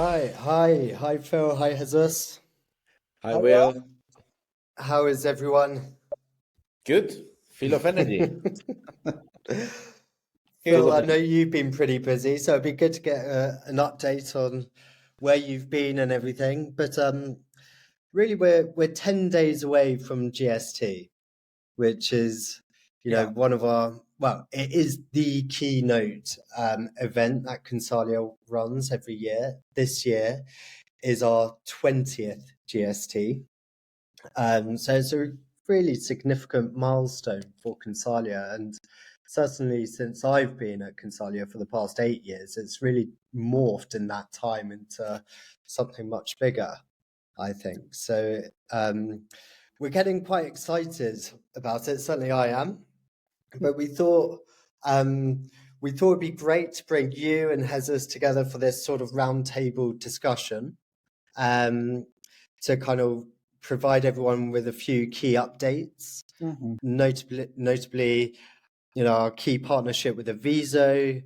Right. Hi, Phil. Hi, Jesus. Hi, Will. How is everyone? Good. Full of energy. Phil, I know you've been pretty busy, so it'd be good to get an update on where you've been and everything. But really, we're 10 days away from GST, which is, one of it is the keynote event that Consalia runs every year. This year is our 20th GST. So it's a really significant milestone for Consalia, and certainly since I've been at Consalia for the past 8 years, it's really morphed in that time into something much bigger, I think. So we're getting quite excited about it. Certainly I am. But we thought it'd be great to bring you and Jesus together for this sort of roundtable discussion, to kind of provide everyone with a few key updates. Notably, our key partnership with Aviso.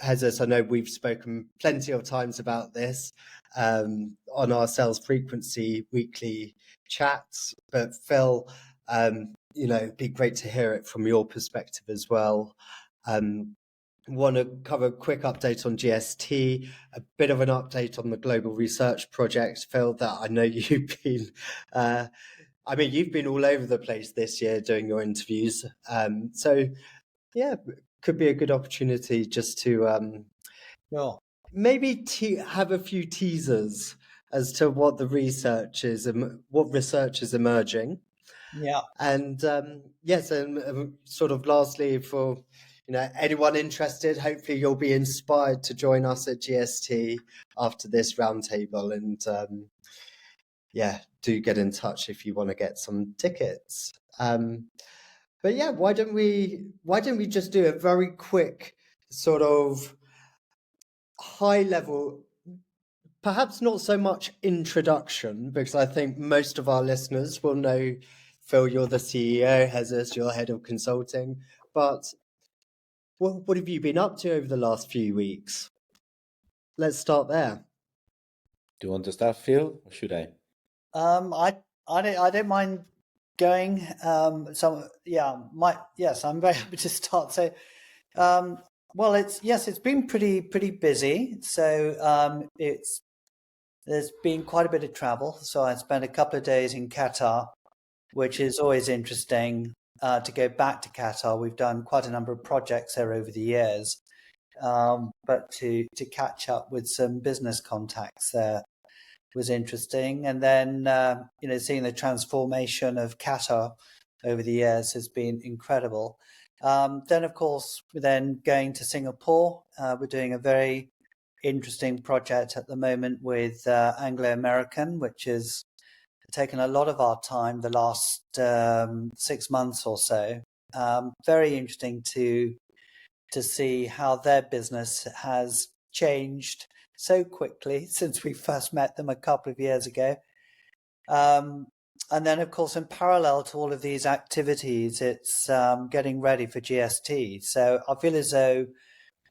Jesus, I know we've spoken plenty of times about this on our sales frequency weekly chats. But Phil, it'd be great to hear it from your perspective as well. Want to cover a quick update on GST, a bit of an update on the global research project, Phil, that I know you've been, you've been all over the place this year doing your interviews. So yeah, could be a good opportunity just to maybe have a few teasers as to what the research is and what research is emerging. Yeah. And yes, and sort of lastly, for anyone interested, hopefully you'll be inspired to join us at GST after this roundtable, and do get in touch if you want to get some tickets. But yeah, why don't we just do a very quick sort of high level, perhaps not so much introduction, because I think most of our listeners will know, Phil, you're the CEO, Jesus, you're head of consulting, but what have you been up to over the last few weeks? Let's start there. Do you want to start, Phil, or should I? I don't mind going. I'm very happy to start. So, it's been pretty busy. So, there's been quite a bit of travel. So I spent a couple of days in Qatar, which is always interesting. To go back to Qatar, we've done quite a number of projects there over the years, but to catch up with some business contacts there was interesting. And then seeing the transformation of Qatar over the years has been incredible. Then of course we're going to Singapore. We're doing a very interesting project at the moment with Anglo American, which has taken a lot of our time the last 6 months or so. Very interesting to see how their business has changed so quickly since we first met them a couple of years ago. And then, of course, in parallel to all of these activities, it's getting ready for GST. So I feel as though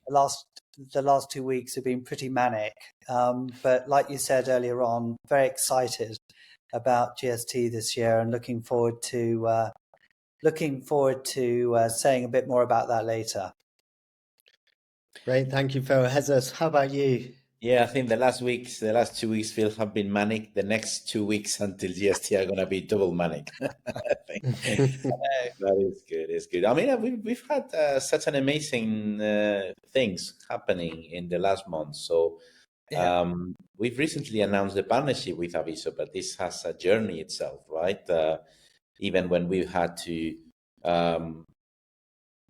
the last 2 weeks have been pretty manic. But like you said earlier on, very excited about GST this year and looking forward to saying a bit more about that later. Great, thank you, Phil. Jesus, how about you? Yeah, I think the last 2 weeks, Phil, have been manic. The next 2 weeks until GST are going to be double manic. I think that is good. It's good. I mean, we've had such an amazing things happening in the last month. So we've recently announced the partnership with Aviso, but this has a journey itself, right? Even when we had to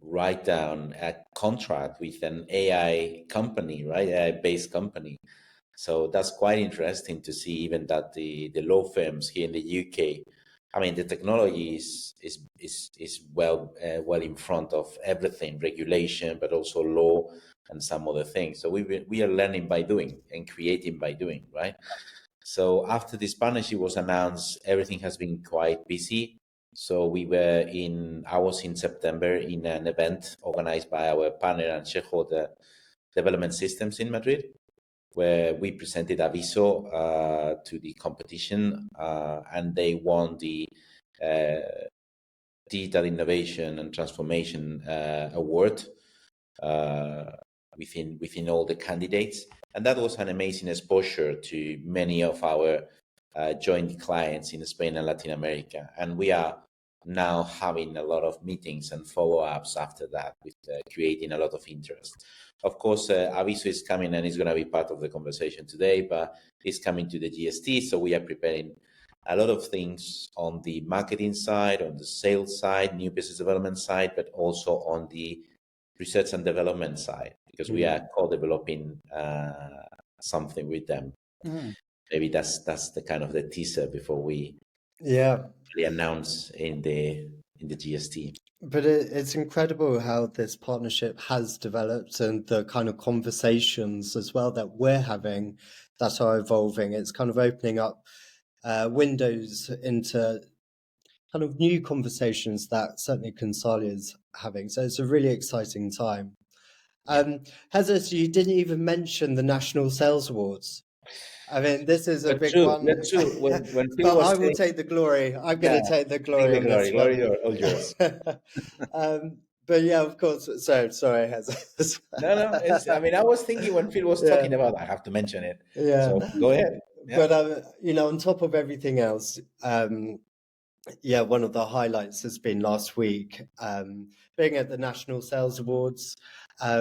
write down a contract with an AI company, right? AI-based company. So that's quite interesting to see, even that the law firms here in the UK, I mean, the technology is well in front of everything, regulation, but also law and some other things. So we are learning by doing and creating by doing, right? So after this partnership was announced, everything has been quite busy. So I was in September in an event organized by our partner and shareholder Development Systems in Madrid. where we presented Aviso to the competition, and they won the Digital Innovation and Transformation Award within all the candidates. And that was an amazing exposure to many of our joint clients in Spain and Latin America. And we are now having a lot of meetings and follow-ups after that, with creating a lot of interest. Of course, Aviso is coming and is going to be part of the conversation today, but it's coming to the GST. So we are preparing a lot of things on the marketing side, on the sales side, new business development side, but also on the research and development side, because we are co-developing something with them. Maybe that's the kind of the teaser before we announce in the GST. But it's incredible how this partnership has developed, and the kind of conversations as well that we're having that are evolving. It's kind of opening up windows into kind of new conversations that certainly Consalia is having. So it's a really exciting time. Heather, you didn't even mention the National Sales Awards. I mean, this is a big one. That's true. When Phil but was I will take the glory. I'm going to take the glory on this one. Glory, all yours. But yeah, of course. So sorry, Heather. No. I mean, I was thinking when Phil was talking about, I have to mention it. Yeah. So go ahead. Yeah. But on top of everything else, one of the highlights has been last week being at the National Sales Awards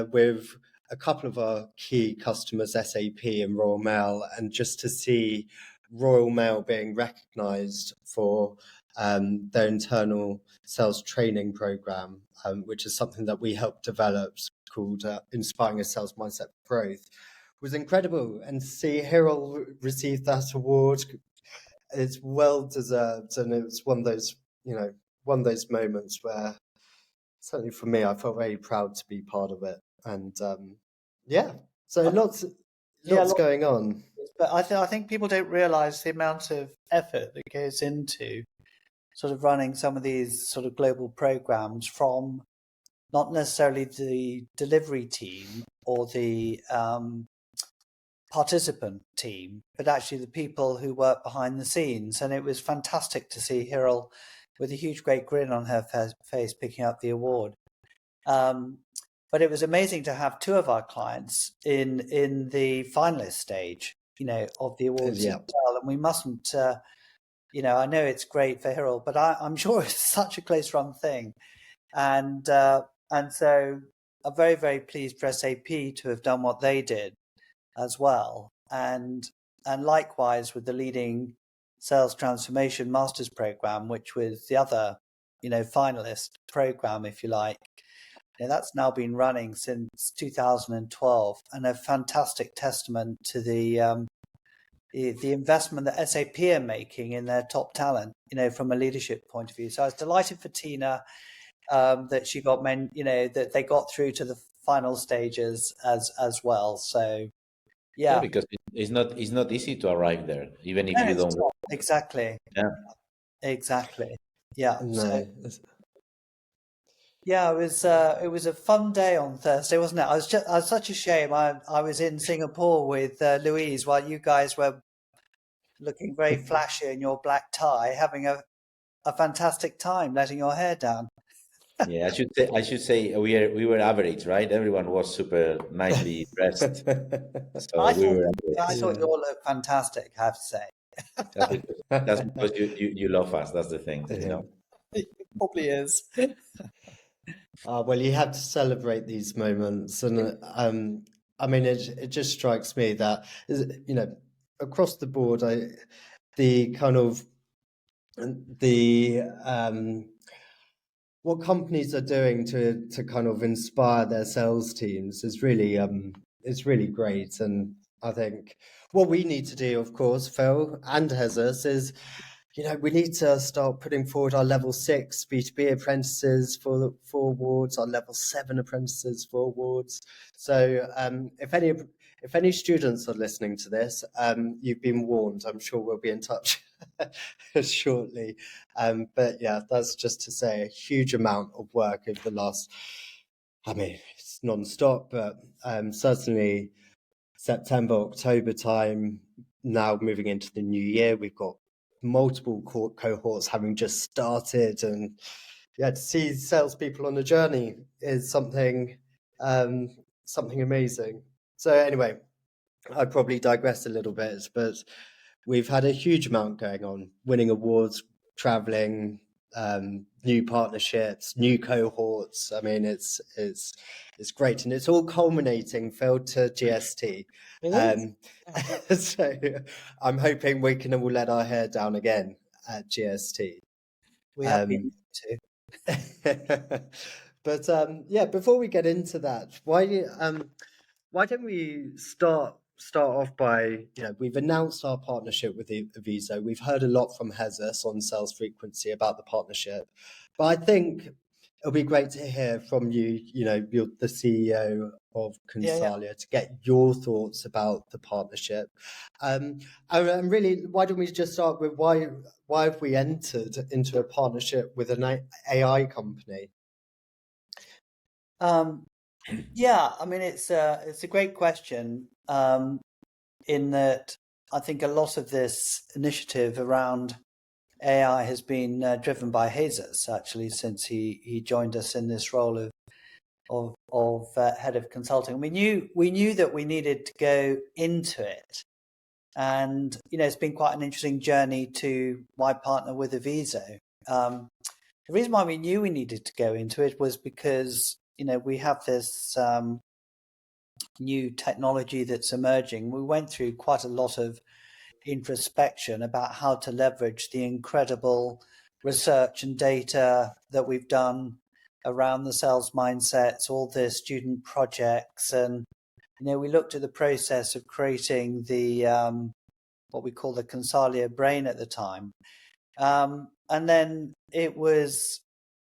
with a couple of our key customers, SAP and Royal Mail, and just to see Royal Mail being recognised for their internal sales training program, which is something that we helped develop, called Inspiring a Sales Mindset for Growth, was incredible. And to see Hyrule receive that award, it's well deserved, and it was one of those moments where, certainly for me, I felt very proud to be part of it. And so lots going on. But I think people don't realise the amount of effort that goes into sort of running some of these sort of global programs, from not necessarily the delivery team or the participant team, but actually the people who work behind the scenes. And it was fantastic to see Hyrule with a huge, great grin on her face picking up the award. But it was amazing to have two of our clients in the finalist stage, of the awards as well. And we mustn't, I know it's great for Hyrule, but I'm sure it's such a close run thing. And so I'm very, very pleased for SAP to have done what they did as well. And likewise with the leading sales transformation master's program, which was the other, finalist program, if you like. That's now been running since 2012, and a fantastic testament to the investment that SAP are making in their top talent, from a leadership point of view. So I was delighted for Tina that she got that they got through to the final stages as well. So yeah, because it's not easy to arrive there, even if you don't work. Exactly. Yeah. Exactly. Yeah. No. Yeah, it was a fun day on Thursday, wasn't it? I was such a shame. I was in Singapore with Louise while you guys were looking very flashy in your black tie, having a fantastic time letting your hair down. Yeah, I should say we were average, right? Everyone was super nicely dressed. So I thought you all looked fantastic, I have to say. That's because you love us. That's the thing, It probably is. Well, you have to celebrate these moments, and I mean, it just strikes me that across the board, what companies are doing to kind of inspire their sales teams is really great. And I think what we need to do, of course, Phil and Jesus, is we need to start putting forward our level 6 B2B apprentices for awards, our level 7 apprentices for awards. So if any students are listening to this, you've been warned. I'm sure we'll be in touch shortly. But yeah, that's just to say a huge amount of work over the last, it's non-stop, but certainly September, October time. Now moving into the new year, we've got multiple cohorts having just started, and yeah, to see salespeople on a journey is something amazing. So anyway, I probably digressed a little bit, but we've had a huge amount going on, winning awards, traveling, new partnerships, new cohorts. I mean, it's great, and it's all culminating, Phil, to GST. So I'm hoping we can all let our hair down again at GST. We have been to. But yeah, before we get into that, why don't we start off by, we've announced our partnership with Aviso. We've heard a lot from Jesus on sales frequency about the partnership, but I think it'll be great to hear from you. You're the CEO of Consalia, to get your thoughts about the partnership. And really, why don't we just start with why have we entered into a partnership with an AI company? Yeah, I mean, it's a great question, in that I think a lot of this initiative around AI has been driven by Jesus, actually, since he joined us in this role of head of consulting. We knew that we needed to go into it, and it's been quite an interesting journey to my partner with Aviso. The reason why we knew we needed to go into it was because we have this new technology that's emerging. We went through quite a lot of introspection about how to leverage the incredible research and data that we've done around the sales mindsets, all the student projects, and we looked at the process of creating the what we call the Consalia brain at the time, and then it was,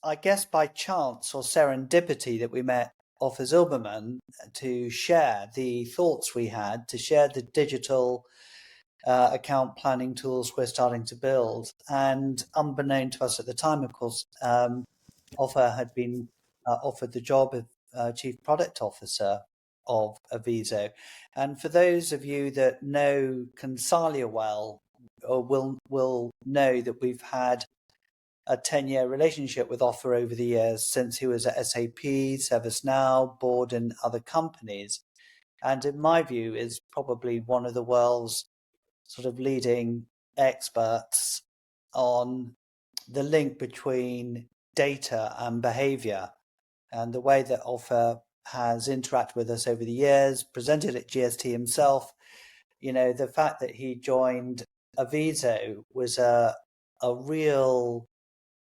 I guess, by chance or serendipity that we met Offer Zilberman to share the thoughts we had, to share the digital account planning tools we're starting to build. And unbeknown to us at the time, of course, Offer had been offered the job of Chief Product Officer of Aviso. And for those of you that know Consalia well, or will know that we've had a 10-year relationship with Offer over the years, since he was at SAP, ServiceNow, Board, and other companies. And in my view, is probably one of the world's sort of leading experts on the link between data and behavior, and the way that Offer has interacted with us over the years, presented at GST himself. The fact that he joined Aviso was a real,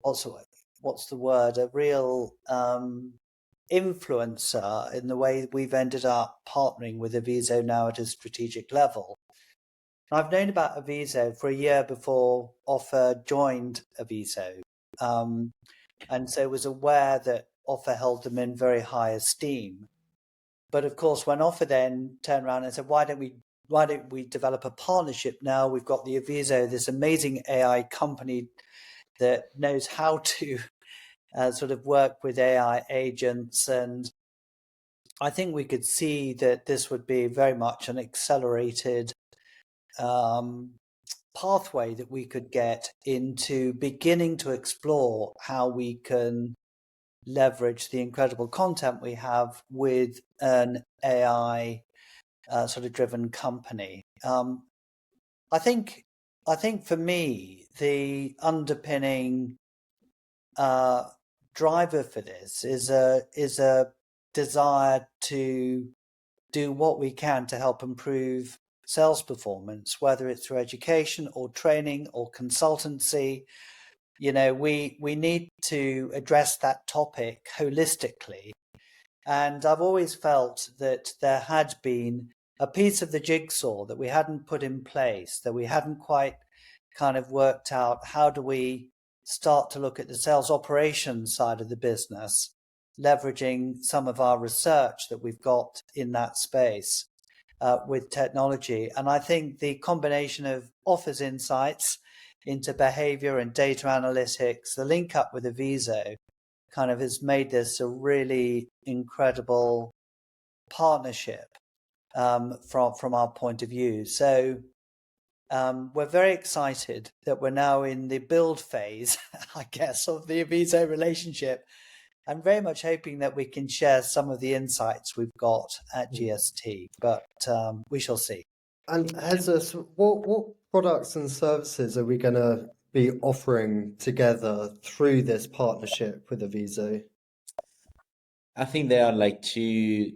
what's the word? A real influencer in the way we've ended up partnering with Aviso now at a strategic level. I've known about Aviso for a year before Offer joined Aviso, and so was aware that Offer held them in very high esteem. But of course, when Offer then turned around and said, why don't we develop a partnership now? We've got the Aviso, this amazing AI company that knows how to sort of work with AI agents. And I think we could see that this would be very much an accelerated pathway that we could get into beginning to explore how we can leverage the incredible content we have with an AI sort of driven company. I think for me, the underpinning driver for this is a desire to do what we can to help improve sales performance, whether it's through education or training or consultancy. We need to address that topic holistically. And I've always felt that there had been a piece of the jigsaw that we hadn't put in place, that we hadn't quite kind of worked out. How do we start to look at the sales operations side of the business, leveraging some of our research that we've got in that space with technology? And I think the combination of Offer's insights into behavior and data analytics, the link up with Aviso, kind of has made this a really incredible partnership. from our point of view. So we're very excited that we're now in the build phase, I guess, of the Aviso relationship. I'm very much hoping that we can share some of the insights we've got at GST, but we shall see. And Jesus, what products and services are we going to be offering together through this partnership with Aviso? I think there are like two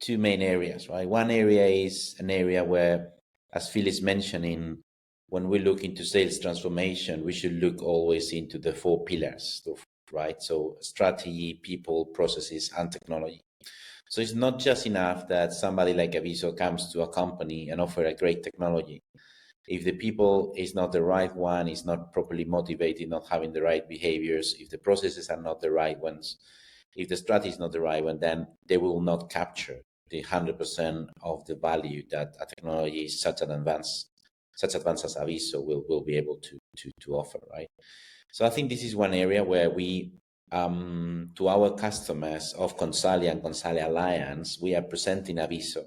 main areas, right? One area is an area where, as Phil is mentioning, when we look into sales transformation, we should look always into the 4 pillars, right? So strategy, people, processes, and technology. So it's not just enough that somebody like Aviso comes to a company and offer a great technology. If the people is not the right one, is not properly motivated, not having the right behaviors, if the processes are not the right ones, if the strategy is not the right one, then they will not capture the 100% of the value that a technology such advanced as Aviso will be able to offer, right? So I think this is one area where we, to our customers of Consalia and Consalia Alliance, we are presenting Aviso.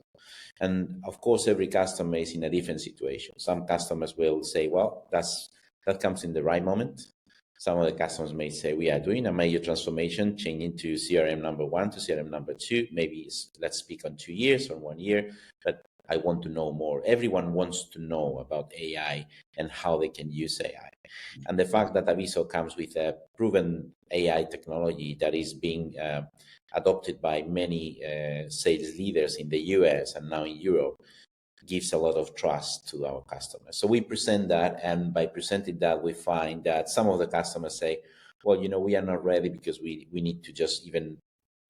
And of course, every customer is in a different situation. Some customers will say, well, that comes in the right moment. Some of the customers may say, we are doing a major transformation, changing to CRM number 1 to CRM number 2. Maybe let's speak on 2 years or 1 year, but I want to know more. Everyone wants to know about AI and how they can use AI. And the fact that Aviso comes with a proven AI technology that is being adopted by many sales leaders in the US and now in Europe gives a lot of trust to our customers. So we present that, and by presenting that, we find that some of the customers say, well, we are not ready because we need to just even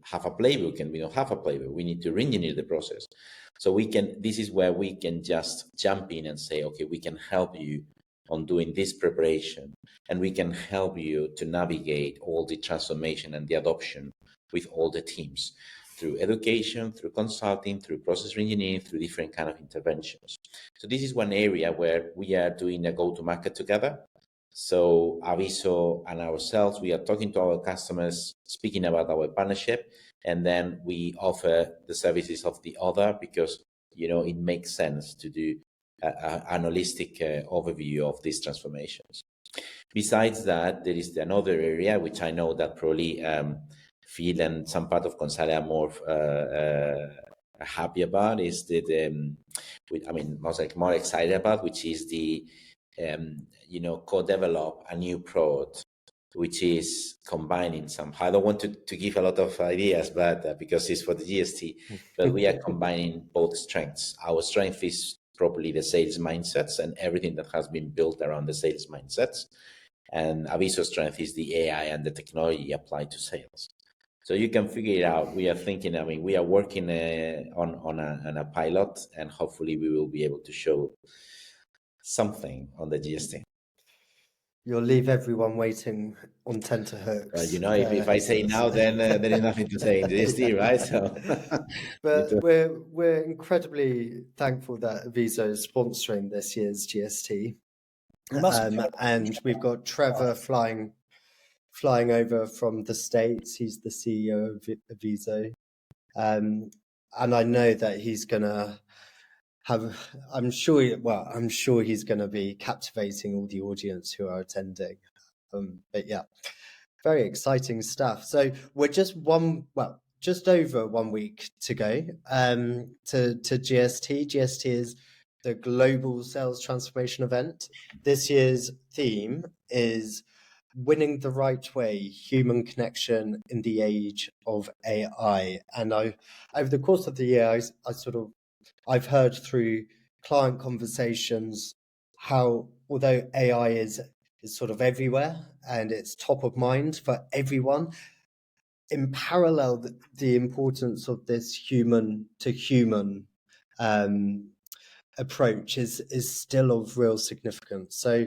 have a playbook, and we don't have a playbook. We need to re-engineer the process. So this is where we can just jump in and say, okay, we can help you on doing this preparation, and we can help you to navigate all the transformation and the adoption with all the teams through education, through consulting, through process engineering, through different kind of interventions. So this is one area where we are doing a go-to-market together. So Aviso and ourselves, we are talking to our customers, speaking about our partnership, and then we offer the services of the other because, it makes sense to do an holistic overview of these transformations. Besides that, there is another area which I know that probably Phil and some part of Consalia are more happy about, is more excited about, which is the co-develop a new product which is combining some. I don't want to give a lot of ideas, but because it's for the GST, but we are combining both strengths. Our strength is properly the sales mindsets and everything that has been built around the sales mindsets. And Aviso's strength is the AI and the technology applied to sales. So you can figure it out. We are thinking, we are working on a pilot, and hopefully we will be able to show something on the GST. You'll leave everyone waiting on tenterhooks. If I say now, then there is nothing to say in the GST, right? So, but we're incredibly thankful that Aviso is sponsoring this year's GST, and we've got Trevor flying over from the States. He's the CEO of Aviso, and I know that he's gonna I'm sure he's going to be captivating all the audience who are attending. But yeah, very exciting stuff. So we're just over 1 week to go to GST. GST is the Global Sales Transformation Event. This year's theme is Winning the Right Way, Human Connection in the Age of AI. And over the course of the year, I've heard through client conversations how, although AI is sort of everywhere and it's top of mind for everyone, in parallel, the importance of this human to human approach is still of real significance. So,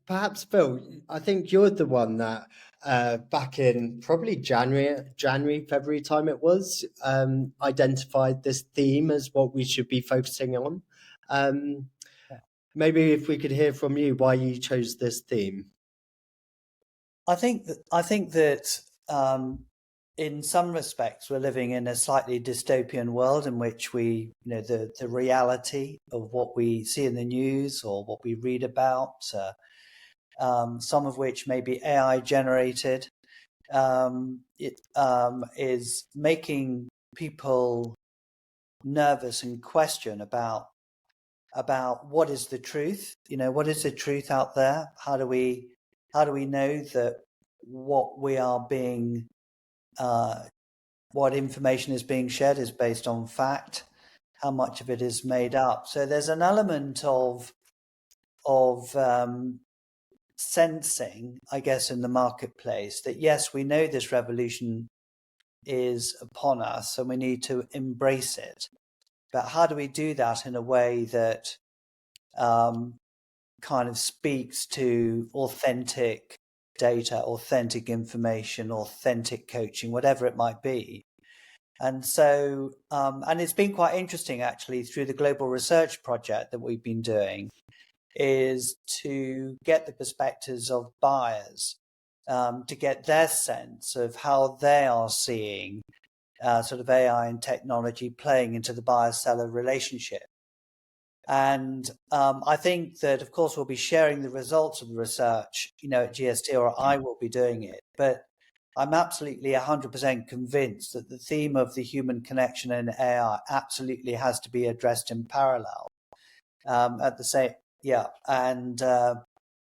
perhaps Phil, I think you're the one that back in probably January, February time it was, identified this theme as what we should be focusing on. Maybe if we could hear from you why you chose this theme. I think that in some respects, we're living in a slightly dystopian world in which we, the reality of what we see in the news or what we read about, some of which may be AI generated, is making people nervous and question about what is the truth. What is the truth out there? How do we know that what we are being what information is being shared is based on fact? How much of it is made up? So there's an element of sensing, I guess, in the marketplace that, yes, we know this revolution is upon us and we need to embrace it. But how do we do that in a way that kind of speaks to authentic data, authentic information, authentic coaching, whatever it might be? And so, and it's been quite interesting actually through the global research project that we've been doing, is to get the perspectives of buyers, to get their sense of how they are seeing sort of AI and technology playing into the buyer-seller relationship. And I think that, of course, we'll be sharing the results of the research, at GST, or I will be doing it. But I'm absolutely 100% convinced that the theme of the human connection and AI absolutely has to be addressed in parallel. At the same, and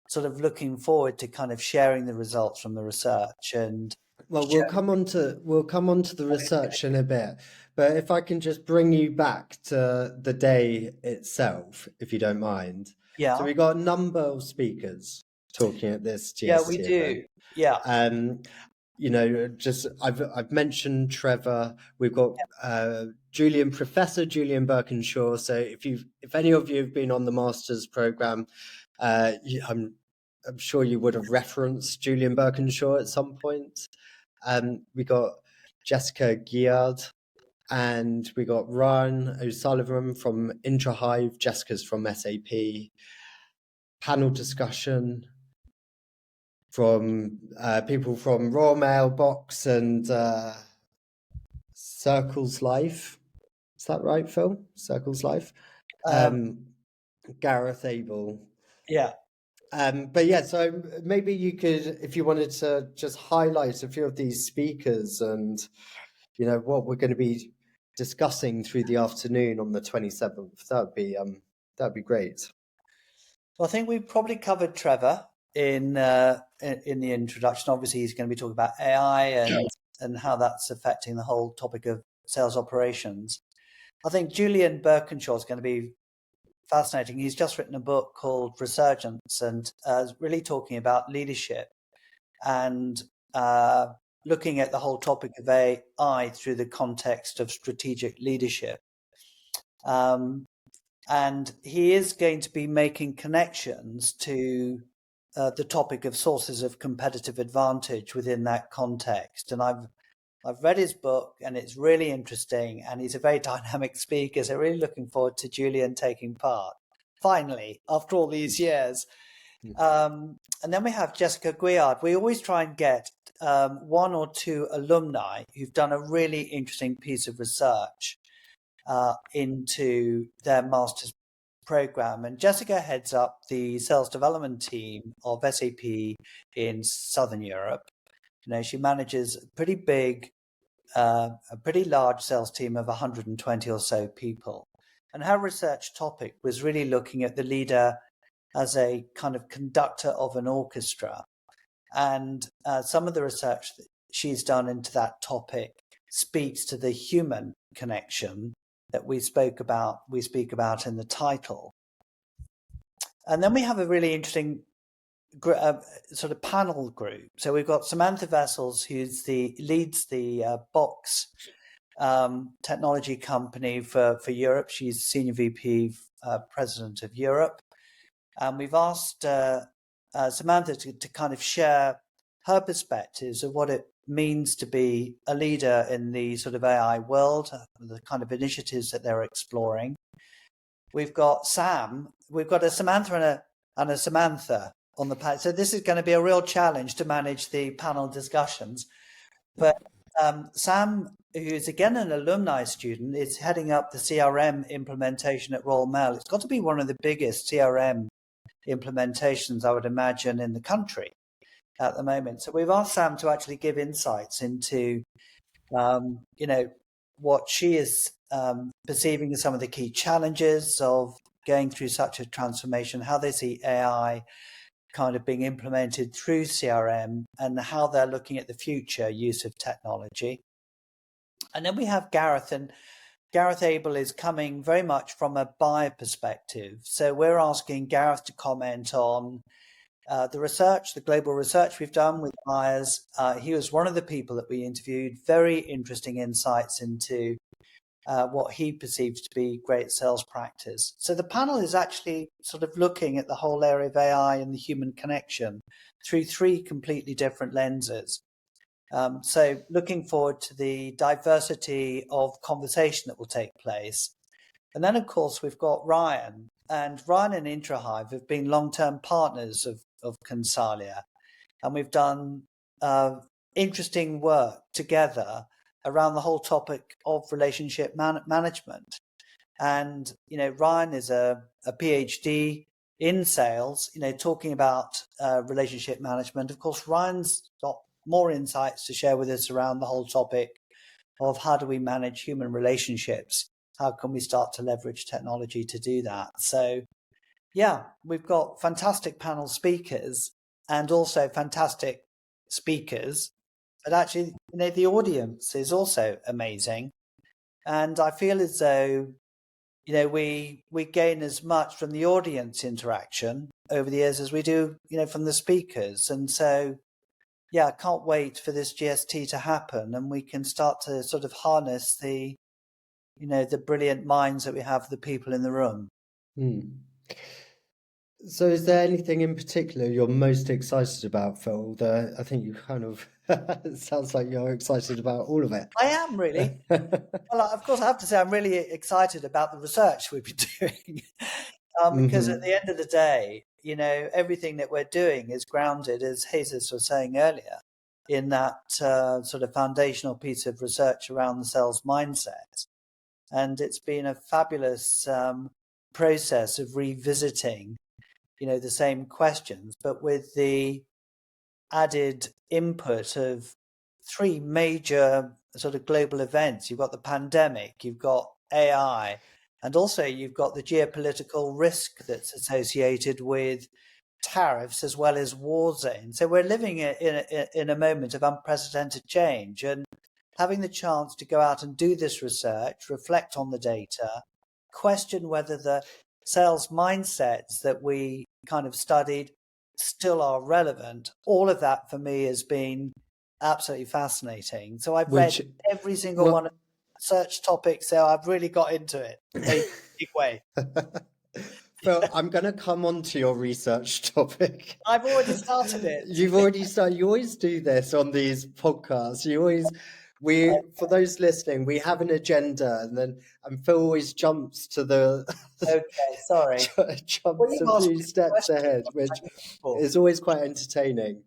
sort of looking forward to kind of sharing the results from the research. And well, we'll come on to the research in a bit, but if I can just bring you back to the day itself, if you don't mind. Yeah. So we got a number of speakers talking at this GST Yeah, we do. event. Yeah. Just I've mentioned Trevor. We've got Professor Julian Birkinshaw. So if any of you have been on the master's program, I'm sure you would have referenced Julian Birkinshaw at some point. We got Jessica Giard, and we got Ryan O'Sullivan from IntraHive. Jessica's from SAP. Panel discussion from people from Royal Mailbox and Circles Life. Is that right, Phil? Circles Life. Gareth Abel. Yeah. But yeah, so maybe you could, if you wanted to just highlight a few of these speakers and, what we're going to be discussing through the afternoon on the 27th, that'd be great. Well, I think we probably covered Trevor in the introduction. Obviously, he's going to be talking about AI and how that's affecting the whole topic of sales operations. I think Julian Birkinshaw is going to be fascinating. He's just written a book called Resurgence, and really talking about leadership and looking at the whole topic of AI through the context of strategic leadership. And he is going to be making connections to the topic of sources of competitive advantage within that context. And I've read his book, and it's really interesting, and he's a very dynamic speaker. So really looking forward to Julian taking part, finally, after all these years. And then we have Jessica Giard. We always try and get one or two alumni who've done a really interesting piece of research into their master's program. And Jessica heads up the sales development team of SAP in Southern Europe. She manages a pretty big, a pretty large sales team of 120 or so people. And her research topic was really looking at the leader as a kind of conductor of an orchestra. And some of the research that she's done into that topic speaks to the human connection that we speak about in the title. And then we have a really interesting sort of panel group. So we've got Samantha Vessels, who leads the Box technology company for Europe. She's Senior VP President of Europe. And we've asked Samantha to kind of share her perspectives of what it means to be a leader in the sort of AI world, the kind of initiatives that they're exploring. We've got a Samantha and a Samantha on the panel. So this is going to be a real challenge to manage the panel discussions. But Sam, who's again an alumni student, is heading up the CRM implementation at Royal Mail. It's got to be one of the biggest CRM implementations, I would imagine, in the country at the moment. So we've asked Sam to actually give insights into, what she is perceiving as some of the key challenges of going through such a transformation, how they see AI kind of being implemented through CRM, and how they're looking at the future use of technology. And then we have Gareth, and Gareth Abel is coming very much from a buyer perspective. So we're asking Gareth to comment on the research, the global research we've done with buyers. He was one of the people that we interviewed, very interesting insights into what he perceives to be great sales practice. So the panel is actually sort of looking at the whole area of AI and the human connection through three completely different lenses. So looking forward to the diversity of conversation that will take place. And then, of course, we've got Ryan. And Ryan and IntraHive have been long-term partners of Consalia. And we've done interesting work together around the whole topic of relationship management. And, Ryan is a PhD in sales, talking about relationship management. Of course, Ryan's got more insights to share with us around the whole topic of how do we manage human relationships? How can we start to leverage technology to do that? So, yeah, we've got fantastic panel speakers and also fantastic speakers. But actually, the audience is also amazing. And I feel as though, we gain as much from the audience interaction over the years as we do, from the speakers. And so, yeah, I can't wait for this GST to happen, and we can start to sort of harness the brilliant minds that we have, the people in the room. So is there anything in particular you're most excited about, Phil? I think you kind of, it sounds like you're excited about all of it. I am really. Well, of course, I have to say I'm really excited about the research we've been doing. Because at the end of the day, everything that we're doing is grounded, as Jesus was saying earlier, in that sort of foundational piece of research around the sales mindset. And it's been a fabulous process of revisiting, the same questions, but with the added input of three major sort of global events. You've got the pandemic, you've got AI, and also you've got the geopolitical risk that's associated with tariffs as well as war zones. So we're living in a moment of unprecedented change, and having the chance to go out and do this research, reflect on the data, question whether the sales mindsets that we kind of studied still are relevant. All of that for me has been absolutely fascinating. So I've read every single one of the search topics, so I've really got into it in a big way. Phil, I'm going to come on to your research topic. I've already started it. You've already started. You always do this on these podcasts. For those listening, we have an agenda, and Phil always jumps to the okay. Sorry, jumps a few steps ahead, which is always quite entertaining.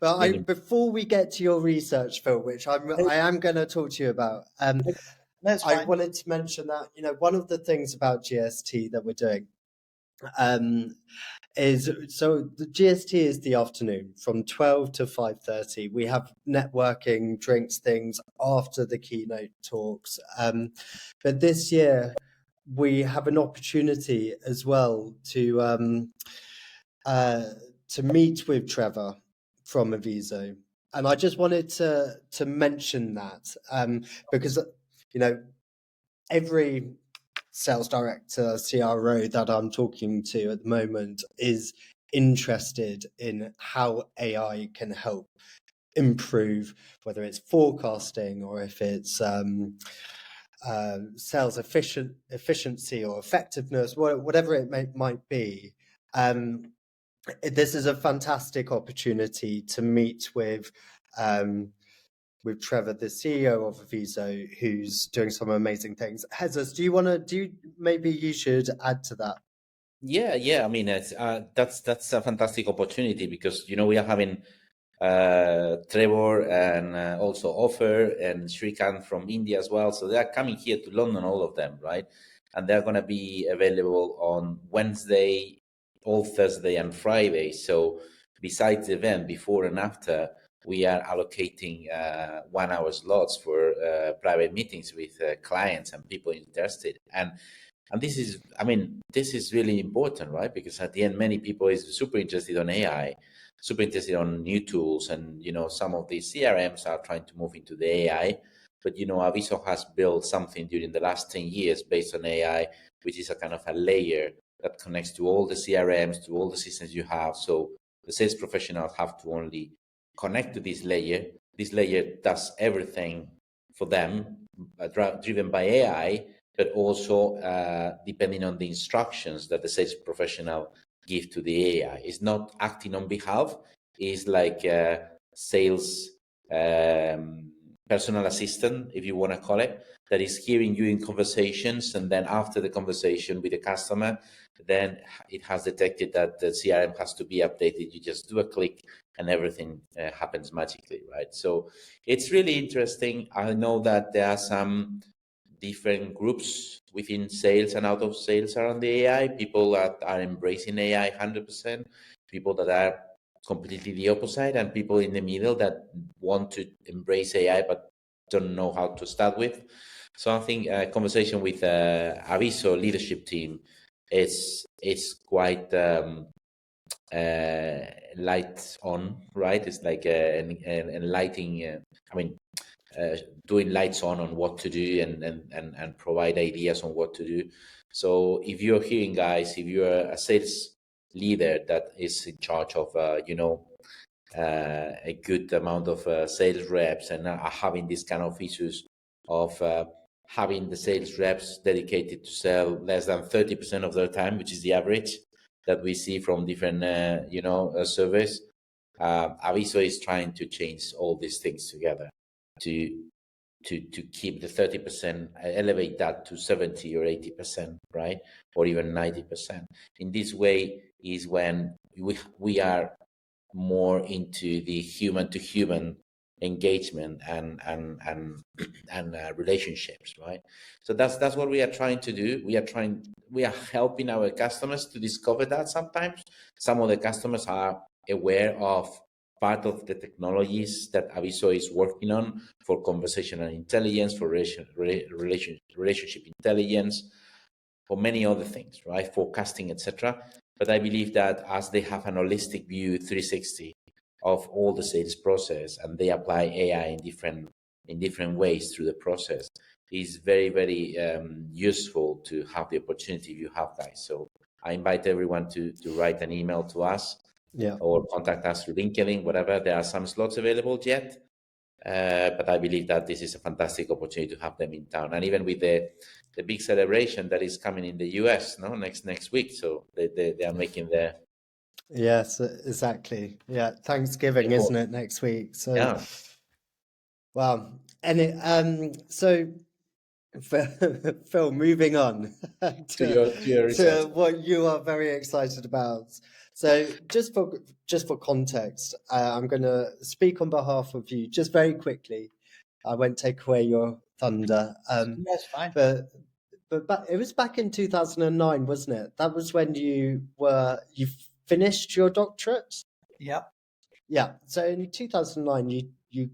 But before we get to your research, Phil, which I am going to talk to you about, I wanted to mention that one of the things about GST that we're doing is, so the GST is the afternoon from 12 to 5:30. We have networking, drinks, things after the keynote talks. But this year we have an opportunity as well to meet with Trevor from Aviso. And I just wanted to mention that because, every sales director, CRO that I'm talking to at the moment is interested in how AI can help improve, whether it's forecasting or if it's sales efficiency or effectiveness, whatever it might be. This is a fantastic opportunity to meet with Trevor, the CEO of Aviso, who's doing some amazing things. Jesus, maybe you should add to that? Yeah. I mean, that's a fantastic opportunity because we are having Trevor, and also Offer and Shrikant from India as well. So they are coming here to London, all of them, right? And they're going to be available on Wednesday, all Thursday and Friday. So besides the event, before and after, we are allocating 1 hour slots for private meetings with clients and people interested. And this is, I mean, this is really important, right? Because at the end, many people is super interested on AI, super interested on new tools, and some of these CRMs are trying to move into the AI. But Aviso has built something during the last 10 years based on AI, which is a kind of a layer that connects to all the CRMs, to all the systems you have. So the sales professionals have to only connect to this layer. This layer does everything for them, driven by AI, but also depending on the instructions that the sales professional give to the AI. It's not acting on behalf. It's like a sales personal assistant, if you want to call it, that is hearing you in conversations, and then after the conversation with the customer, then it has detected that the CRM has to be updated. You just do a click and everything happens magically, right? So it's really interesting. I know that there are some different groups within sales and out of sales around the AI, people that are embracing AI 100%, people that are completely the opposite, and people in the middle that want to embrace AI but don't know how to start with. So I think a conversation with Aviso leadership team is quite light on, right? It's like an lighting. Doing lights on what to do and provide ideas on what to do. So if you're hearing, guys, if you're a sales leader that is in charge of a good amount of sales reps and are having this kind of issues of having the sales reps dedicated to sell less than 30% of their time, which is the average that we see from different surveys. Aviso is trying to change all these things together to keep the 30%, elevate that to 70 or 80%, right? Or even 90%. In this way is when we are more into the human to human engagement and relationships, right? So that's what we are trying to do. We are helping our customers to discover that. Sometimes some of the customers are aware of part of the technologies that Aviso is working on for conversational intelligence, for relationship intelligence, for many other things, right? Forecasting, etc. But I believe that as they have an holistic view, 360 of all the sales process, and they apply AI in different ways through the process, is very, very useful to have the opportunity you have, guys. So I invite everyone to write an email to us, or contact us through LinkedIn, whatever. There are some slots available yet, but I believe that this is a fantastic opportunity to have them in town, and even with the big celebration that is coming in the US, next week. So they are making their Yes, exactly. Yeah, Thanksgiving, isn't it, next week? So yeah. Wow. And so Phil, moving on to your research. to what you are very excited about. So just for context, I'm going to speak on behalf of you just very quickly. I won't take away your thunder. That's fine. But it was back in 2009, wasn't it? That was when you finished your doctorate. Yep. Yeah. So in 2009, you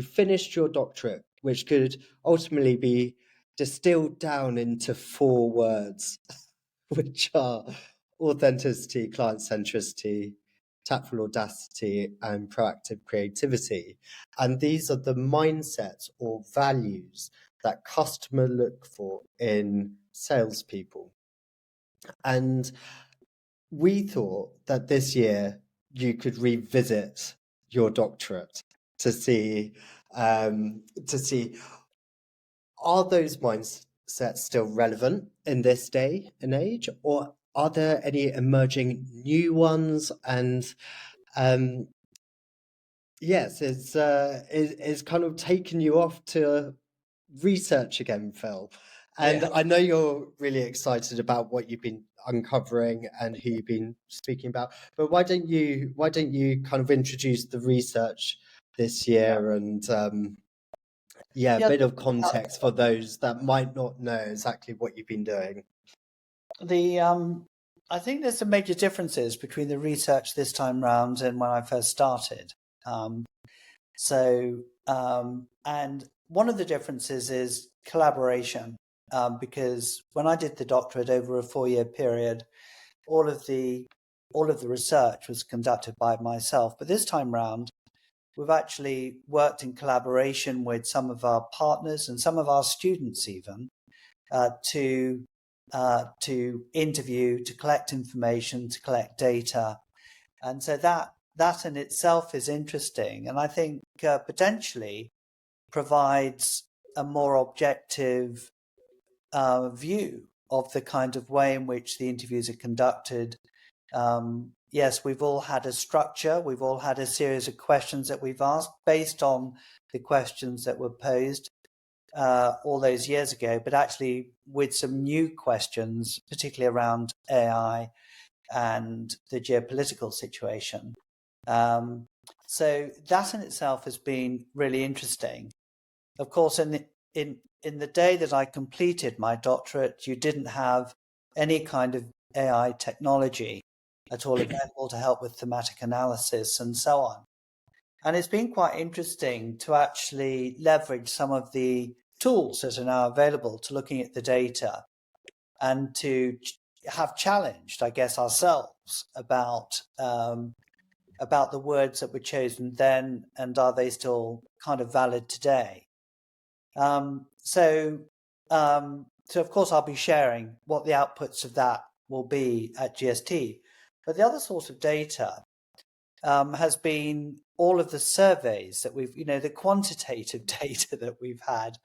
finished your doctorate, which could ultimately be distilled down into 4 words, which are authenticity, client centricity, tactful audacity, and proactive creativity. And these are the mindsets or values that customers look for in salespeople. And we thought that this year you could revisit your doctorate to see are those mindsets still relevant in this day and age, or are there any emerging new ones? And yes, it's kind of taken you off to research again, Phil. And I know you're really excited about what you've been uncovering and who you've been speaking about. But why don't you kind of introduce the research this year and a bit of context for those that might not know exactly what you've been doing. I think there's some major differences between the research this time round and when I first started. And one of the differences is collaboration, because when I did the doctorate over a 4-year period, all of the research was conducted by myself. But this time round, we've actually worked in collaboration with some of our partners and some of our students even to interview, to collect information, to collect data. And so that in itself is interesting, and I think potentially provides a more objective view of the kind of way in which the interviews are conducted. Yes, we've all had a structure, we've all had a series of questions that we've asked based on the questions that were posed all those years ago, but actually with some new questions, particularly around AI and the geopolitical situation. So that in itself has been really interesting. Of course, in the day that I completed my doctorate, you didn't have any kind of AI technology at all available to help with thematic analysis and so on. And it's been quite interesting to actually leverage some of the tools that are now available to looking at the data and to have challenged, I guess, ourselves about the words that were chosen then and are they still kind of valid today. So of course I'll be sharing what the outputs of that will be at GST. But the other source of data has been all of the surveys that we've, the quantitative data that we've had.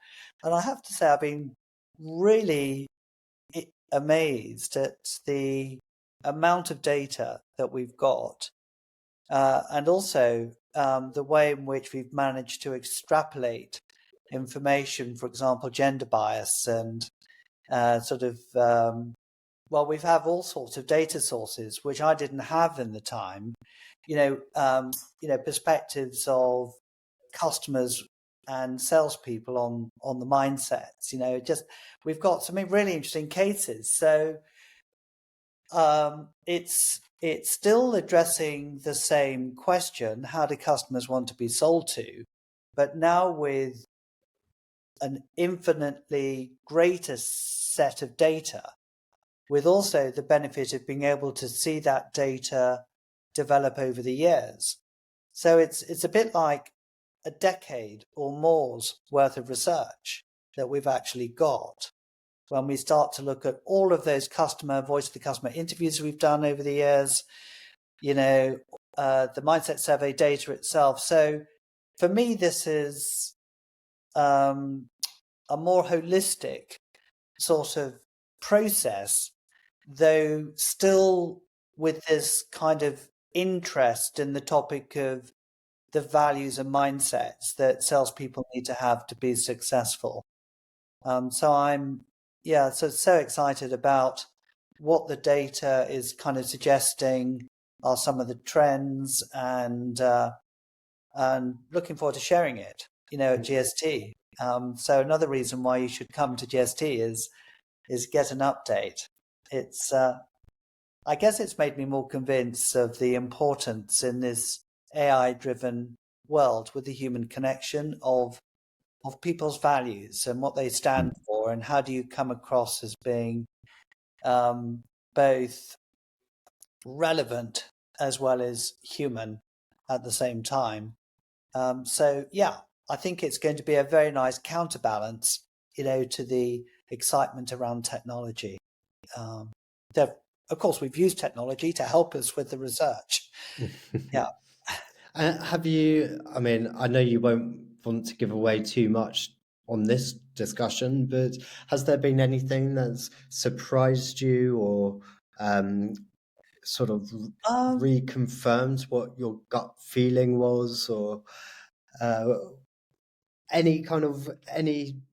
And I have to say, I've been really amazed at the amount of data that we've got, and also the way in which we've managed to extrapolate information, for example, gender bias and we have all sorts of data sources which I didn't have in the time. Perspectives of customers and salespeople on the mindsets. We've got some really interesting cases. So it's still addressing the same question: how do customers want to be sold to? But now with an infinitely greater set of data, with also the benefit of being able to see that data develop over the years. So it's a bit like a decade or more's worth of research that we've actually got when we start to look at all of those voice of the customer interviews we've done over the years, the mindset survey data itself. So for me, this is a more holistic sort of process, though still with this kind of interest in the topic of the values and mindsets that salespeople need to have to be successful. So I'm so excited about what the data is kind of suggesting are some of the trends, and looking forward to sharing it, at GST. So another reason why you should come to GST is get an update. It's I guess it's made me more convinced of the importance in this AI-driven world with the human connection of people's values and what they stand for, and how do you come across as being both relevant as well as human at the same time. I think it's going to be a very nice counterbalance, to the excitement around technology. Of course, we've used technology to help us with the research. Yeah. Have you, I know you won't want to give away too much on this discussion, but has there been anything that's surprised you or sort of reconfirmed what your gut feeling was, or any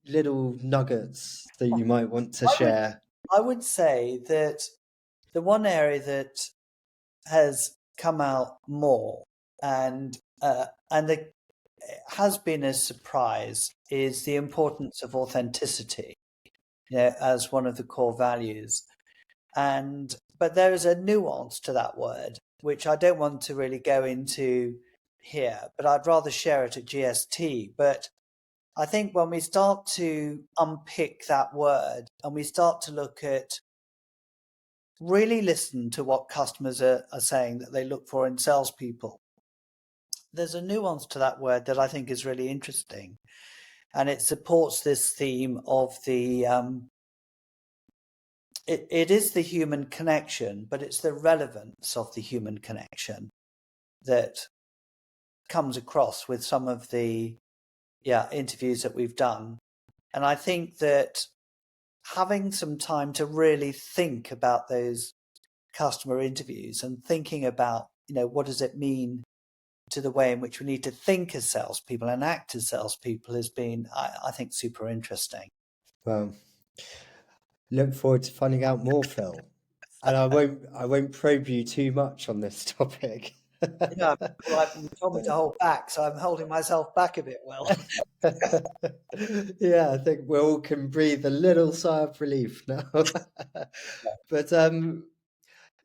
little nuggets that you might want to share? I would say that the one area that has come out more and it has been a surprise is the importance of authenticity, as one of the core values. But there is a nuance to that word, which I don't want to really go into here, but I'd rather share it at GST. But I think when we start to unpick that word and we start to look at, really listen to what customers are saying that they look for in salespeople, there's a nuance to that word that I think is really interesting. And it supports this theme of the, it is the human connection, but it's the relevance of the human connection that comes across with some of the interviews that we've done. And I think that having some time to really think about those customer interviews and thinking about, what does it mean to the way in which we need to think as salespeople and act as salespeople has been, I think, super interesting. Well, look forward to finding out more, Phil. And I won't probe you too much on this topic. Yeah, you told me to hold back, so I'm holding myself back a bit, Will. Yeah, I think we all can breathe a little sigh of relief now. But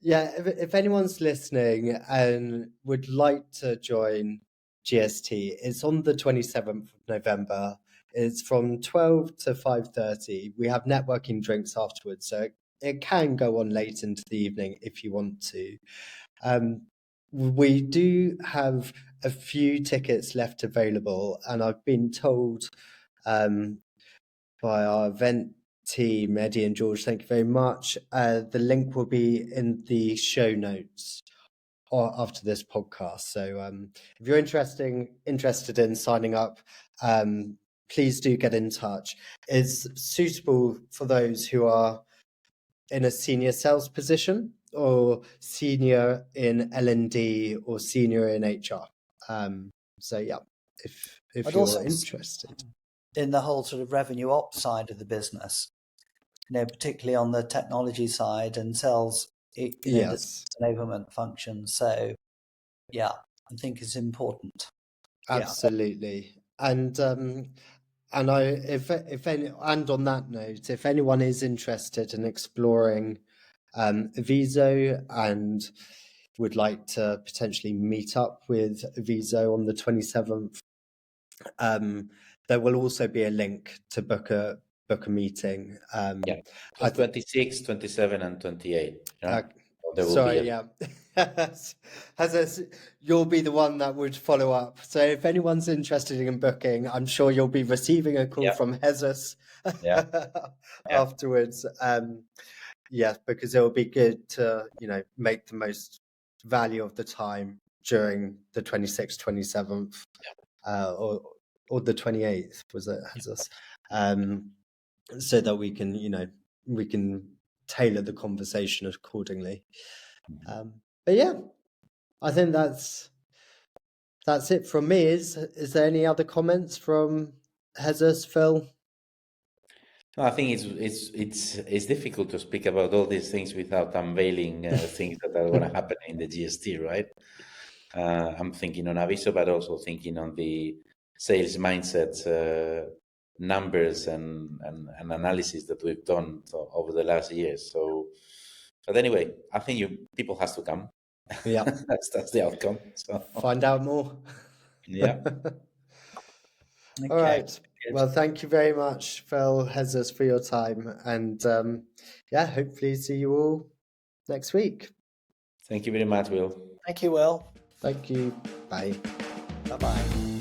if anyone's listening and would like to join GST, it's on the 27th of November. It's from 12 to 5:30. We have networking drinks afterwards, so it can go on late into the evening if you want to. We do have a few tickets left available, and I've been told by our event team, Eddie and George, thank you very much. The link will be in the show notes or after this podcast. So if you're interested in signing up, please do get in touch. It's suitable for those who are in a senior sales position or senior in L&D or senior in HR. So yeah, if But you're also interested. in the whole sort of revenue ops side of the business, particularly on the technology side and sales, Yes, the enablement function. So yeah, I think it's important. absolutely. And on that note, if anyone is interested in exploring Aviso and would like to potentially meet up with Aviso on the 27th, there will also be a link to book a meeting. 26, 27, and 28. You'll be the one that would follow up. So if anyone's interested in booking, I'm sure you'll be receiving a call from Jesus afterwards. Because it will be good to, make the most value of the time during the 26th, 27th, or the 28th, was it, Jesus? So that we can tailor the conversation accordingly. But yeah, I think that's it from me. Is there any other comments from Jesus, Phil? No, I think it's difficult to speak about all these things without unveiling things that are going to happen in the GST, right? I'm thinking on Aviso, but also thinking on the sales mindset numbers and analysis that we've done over the last years. So, but anyway, I think people has to come. Yeah, that's the outcome. So find out more. Yeah. Okay. All right. Well, thank you very much, Phil, Jesus, for your time, and hopefully see you all next week. Thank you very much, Will. Thank you, Will. Thank you. Bye. Bye-bye.